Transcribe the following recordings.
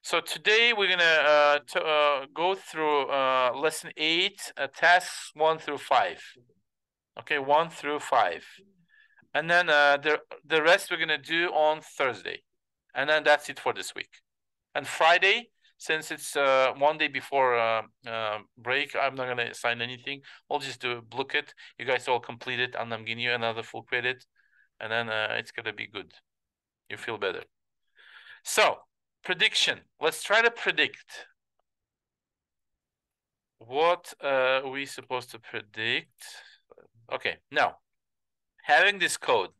So today we're gonna go through lesson 8, tasks 1 through 5. Okay, 1 through 5, and then the rest we're gonna do on Thursday, and then that's it for this week. And Friday, since it's 1 day before break, I'm not gonna assign anything. I'll just do a book it. You guys all complete it, and I'm giving you another full credit, and then it's gonna be good. You feel better. So prediction. Let's try to predict. What are we supposed to predict? Okay, now having this code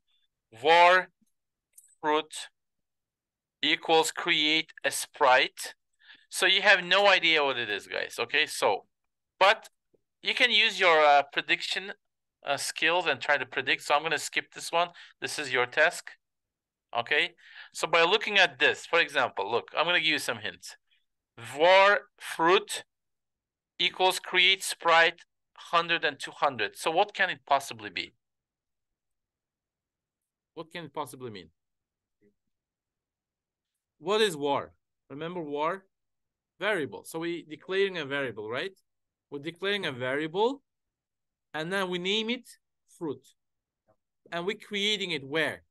var fruit equals create a sprite. So you have no idea what it is, guys. Okay, so but you can use your prediction skills and try to predict. So I'm going to skip this one. This is your task. Okay, so by looking at this, for example, look, I'm going to give you some hints. Var fruit equals create sprite 100 and 200. So what can it possibly be? What can it possibly mean? What is var? Remember var? Variable. So we declaring a variable, right? We're declaring a variable, and then we name it fruit. And we're creating it where?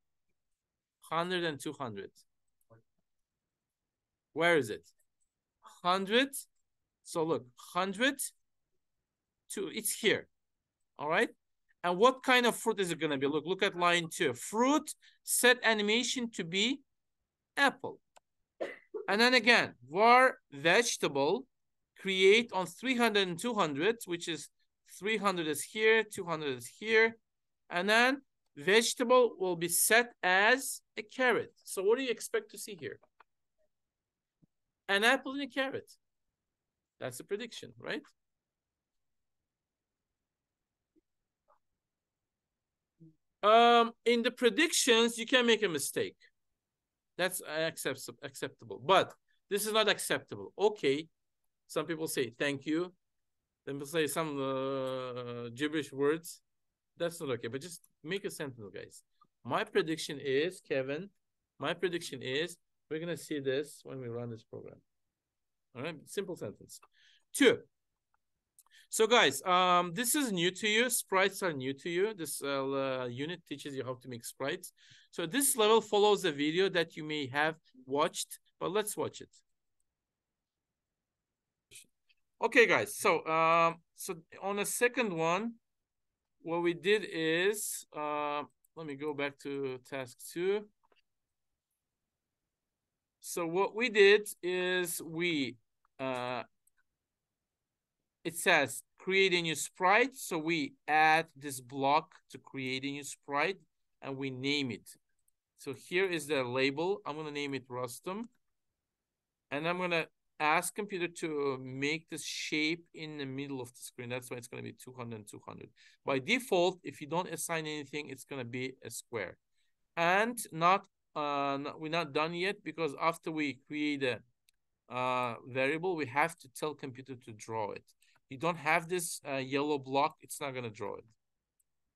100 and 200. Where is it? 100. So look, 100 to it's here. All right. And what kind of fruit is it going to be? Look at line 2. Fruit set animation to be apple. And then again, var vegetable create on 300 and 200, which is 300 is here, 200 is here. And then vegetable will be set as a carrot. So what do you expect to see here? An apple and a carrot. That's a prediction, right? In the predictions, you can make a mistake. That's acceptable, but this is not acceptable. Okay, some people say thank you. Then people say some gibberish words. That's not okay, but just make a sentence, guys. My prediction is, Kevin, my prediction is we're going to see this when we run this program. All right, simple sentence. 2. So guys, this is new to you. Sprites are new to you. This unit teaches you how to make sprites. So this level follows a video that you may have watched, but let's watch it. Okay, guys. So on the second one, what we did is, let me go back to task 2. So what we did is we, it says create a new sprite. So we add this block to create a new sprite and we name it. So here is the label. I'm going to name it Rustam. And I'm going to ask computer to make this shape in the middle of the screen. That's why it's going to be 200 and 200. By default, if you don't assign anything, it's going to be a square. And we're not done yet, because after we create a variable, we have to tell computer to draw it. You don't have this yellow block, it's not going to draw it.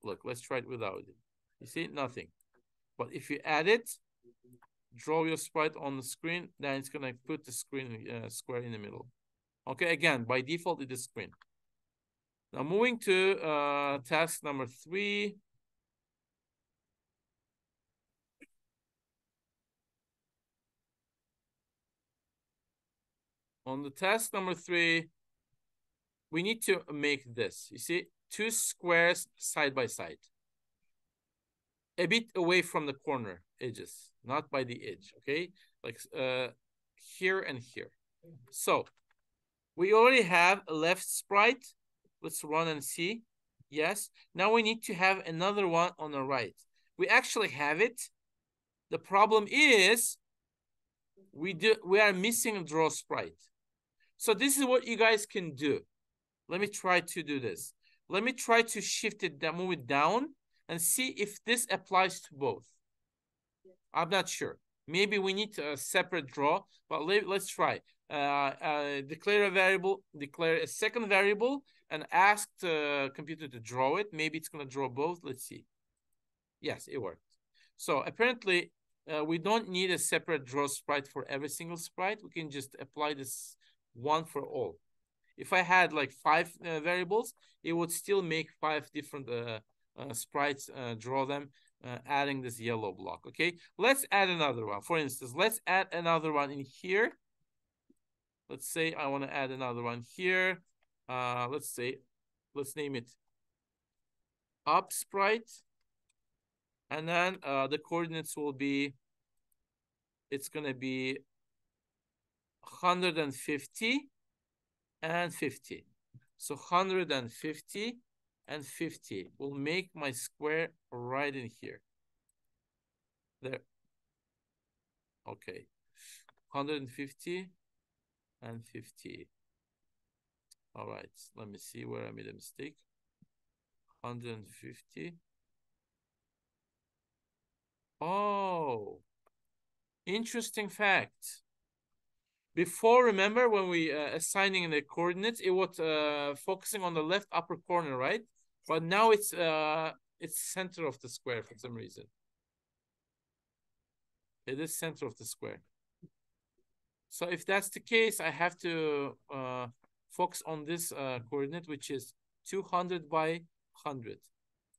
Look, let's try it without it. You see, nothing. But if you add it, draw your sprite on the screen, then it's going to put the screen square in the middle. Okay, again, by default, it is screen. Now moving to task number 3. On the task number 3, we need to make this. You see, 2 squares side by side. A bit away from the corner edges, not by the edge, okay? Like here and here. So we already have a left sprite. Let's run and see. Yes. Now we need to have another one on the right. We actually have it. The problem is we are missing a draw sprite. So this is what you guys can do. Let me try to do this. Let me try to shift it down, move it down, and see if this applies to both. I'm not sure. Maybe we need a separate draw, but let's try. Declare a variable, declare a second variable, and ask the computer to draw it. Maybe it's going to draw both. Let's see. Yes, it worked. So apparently we don't need a separate draw sprite for every single sprite. We can just apply this one for all. If I had like 5 variables, it would still make 5 different sprites, draw them, adding this yellow block. Okay, let's add another one. For instance, let's add another one in here. Let's say I want to add another one here. Let's name it up sprite. And then the coordinates will be, it's going to be 150 and 50. So 150 and 50 will make my square right in here. There. Okay. 150 and 50. All right. Let me see where I made a mistake. 150. Oh, interesting fact. Before, remember when we assigning the coordinates, it was focusing on the left upper corner, right? But now it's center of the square for some reason. It is center of the square. So if that's the case, I have to focus on this coordinate, which is 200 by 100.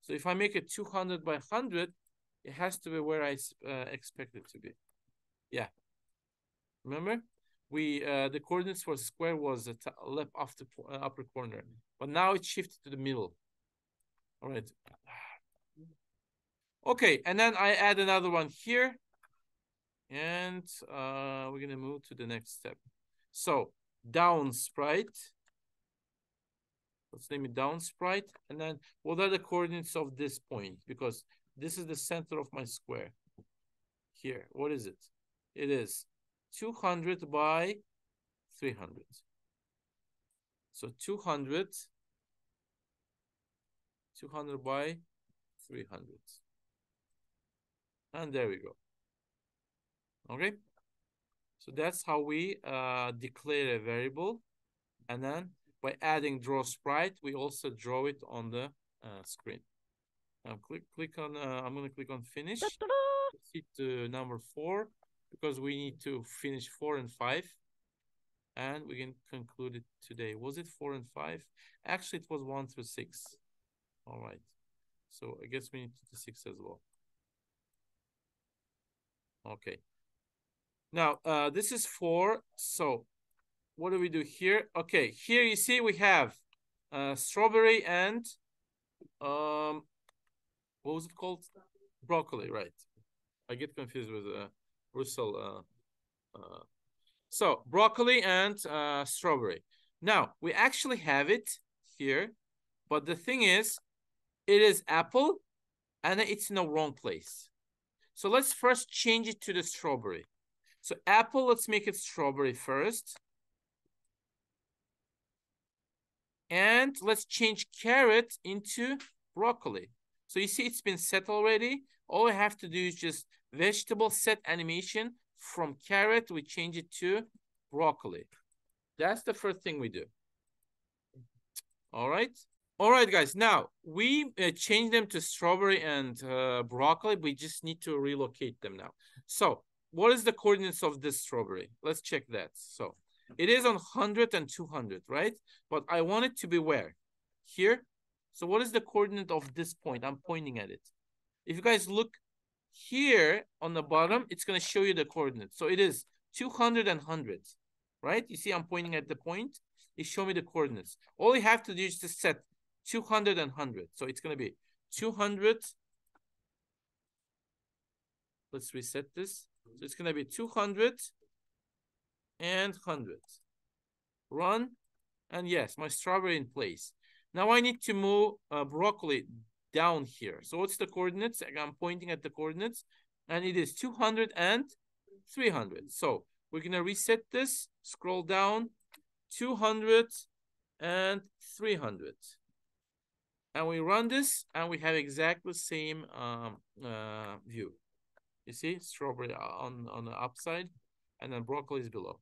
So if I make it 200 by 100, it has to be where I expect it to be. Yeah. Remember? We the coordinates for square was the left after upper corner, but now it's shifted to the middle. All right. Okay, and then I add another one here, and we're gonna move to the next step. So down sprite. Let's name it down sprite, and then what are the coordinates of this point? Because this is the center of my square. Here, what is it? It is 200 by 300. So 200 by 300. And there we go. Okay. So that's how we declare a variable. And then by adding draw sprite, we also draw it on the screen. Click on, I'm going to click on finish. Hit number 4, because we need to finish 4 and 5. And we can conclude it today. Was it 4 and 5? Actually, it was 1 through 6. All right. So I guess we need to do 6 as well. Okay. Now, this is 4. So what do we do here? Okay, here you see we have strawberry and what was it called? Broccoli, right? I get confused with Russell. So broccoli and strawberry. Now we actually have it here, but the thing is, it is apple, and it's in the wrong place. So let's first change it to the strawberry. So apple, let's make it strawberry first. And let's change carrot into broccoli. So you see it's been set already. All I have to do is just vegetable set animation. From carrot, we change it to broccoli. That's the first thing we do. All right. All right, guys. Now, we change them to strawberry and broccoli. We just need to relocate them now. So what is the coordinates of this strawberry? Let's check that. So it is on 100 and 200, right? But I want it to be where? Here. So what is the coordinate of this point? I'm pointing at it. If you guys look here on the bottom, it's going to show you the coordinates. So it is 200 and 100, right? You see I'm pointing at the point. It shows me the coordinates. All you have to do is just set 200 and 100. So it's going to be 200. Let's reset this. So it's going to be 200 and 100. Run. And yes, my strawberry in place. Now I need to move broccoli down here. So what's the coordinates? I'm pointing at the coordinates. And it is 200 and 300. So we're going to reset this. Scroll down. 200 and 300. And we run this, and we have exactly the same view. You see, strawberry on the upside, and then broccoli is below.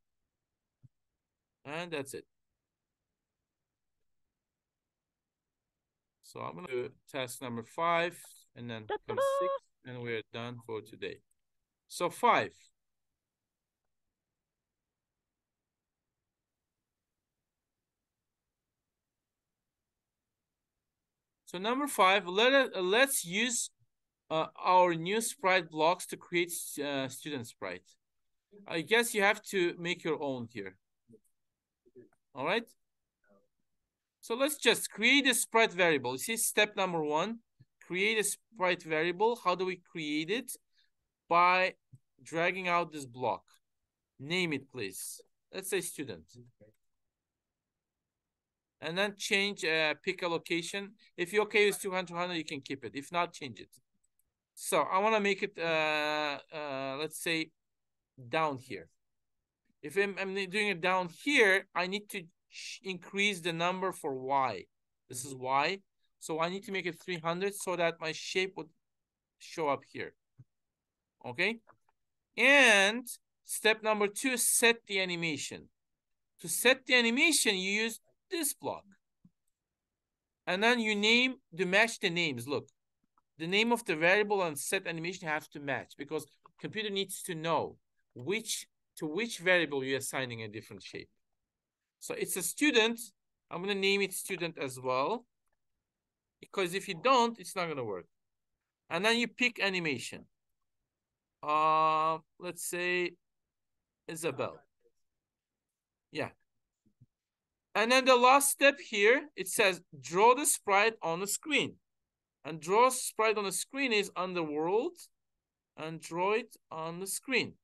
And that's it. So I'm going to do task number 5, and then 6, and we're done for today. So 5. So number 5, let's use our new sprite blocks to create student sprite. I guess you have to make your own here. All right. So let's just create a sprite variable. You see step number 1, create a sprite variable. How do we create it? By dragging out this block. Name it, please. Let's say student. And then change, pick a location. If you're okay with 200, you can keep it. If not, change it. So I want to make it, let's say, down here. If I'm doing it down here, I need to increase the number for Y. This is Y. So I need to make it 300 so that my shape would show up here. Okay. And step number 2, set the animation. To set the animation, you use this block. And then you name to match the names. Look, the name of the variable and set animation have to match because computer needs to know to which variable you're assigning a different shape. So it's a student. I'm going to name it student as well. Because if you don't, it's not going to work. And then you pick animation. Let's say Isabel. Yeah. And then the last step here, it says draw the sprite on the screen. And draw sprite on the screen is Underworld and draw it on the screen.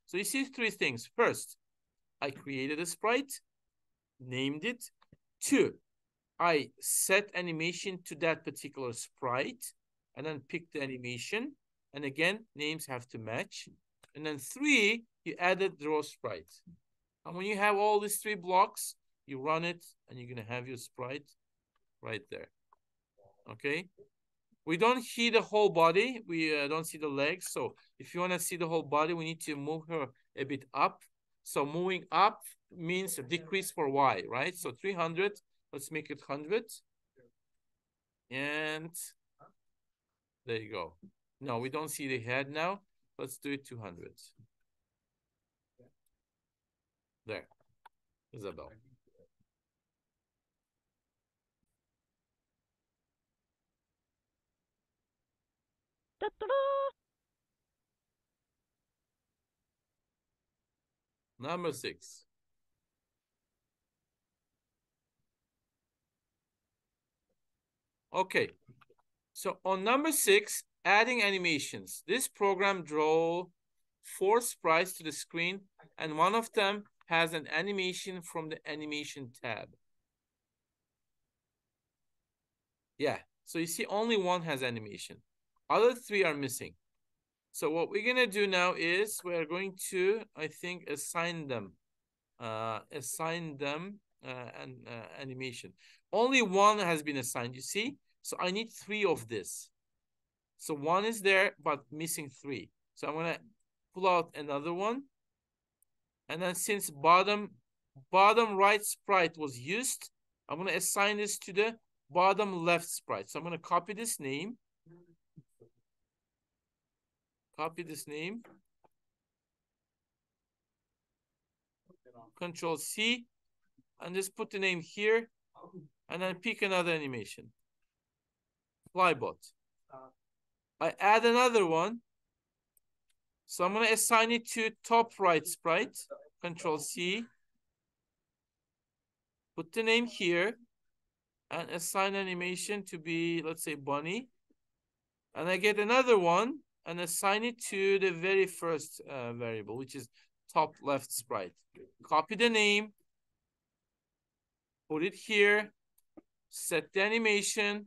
So you see 3 things. First, I created a sprite, named it. 2, I set animation to that particular sprite and then pick the animation. And again, names have to match. And then 3, you added draw sprite. And when you have all these 3 blocks, you run it and you're going to have your sprite right there. Okay. We don't see the whole body. We don't see the legs. So if you want to see the whole body, we need to move her a bit up. So moving up means a decrease for Y, right? So 300, let's make it 100. And there you go. No, we don't see the head now. Let's do it 200. There, Isabel. Number 6. Okay. So on number 6, adding animations. This program draw 4 sprites to the screen, and one of them has an animation from the animation tab. Yeah. So you see only one has animation. Other 3 are missing. So what we're going to do now is we're going to, I think, assign them an animation. Only one has been assigned, you see? So I need 3 of this. So 1 is there, but missing 3. So I'm going to pull out another one. And then since bottom right sprite was used, I'm going to assign this to the bottom left sprite. So I'm going to copy this name. Control C, and just put the name here, and then pick another animation. Flybot. I add another one. So I'm going to assign it to top right sprite. Control C. Put the name here, and assign animation to be, let's say, bunny. And I get another one, and assign it to the very first variable, which is top left sprite. Copy the name, put it here, set the animation,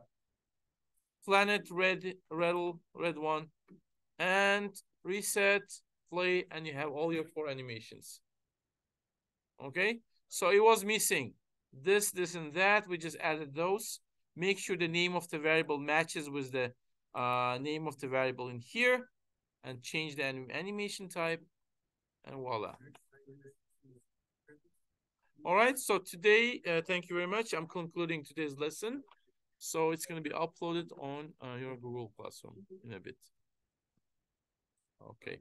planet red one, and reset, play, and you have all your 4 animations. Okay, so it was missing this, and that. We just added those. Make sure the name of the variable matches with the name of the variable in here, and change the animation type, and voila. All right, so today, thank you very much. I'm concluding today's lesson. So it's going to be uploaded on your Google Classroom in a bit. Okay.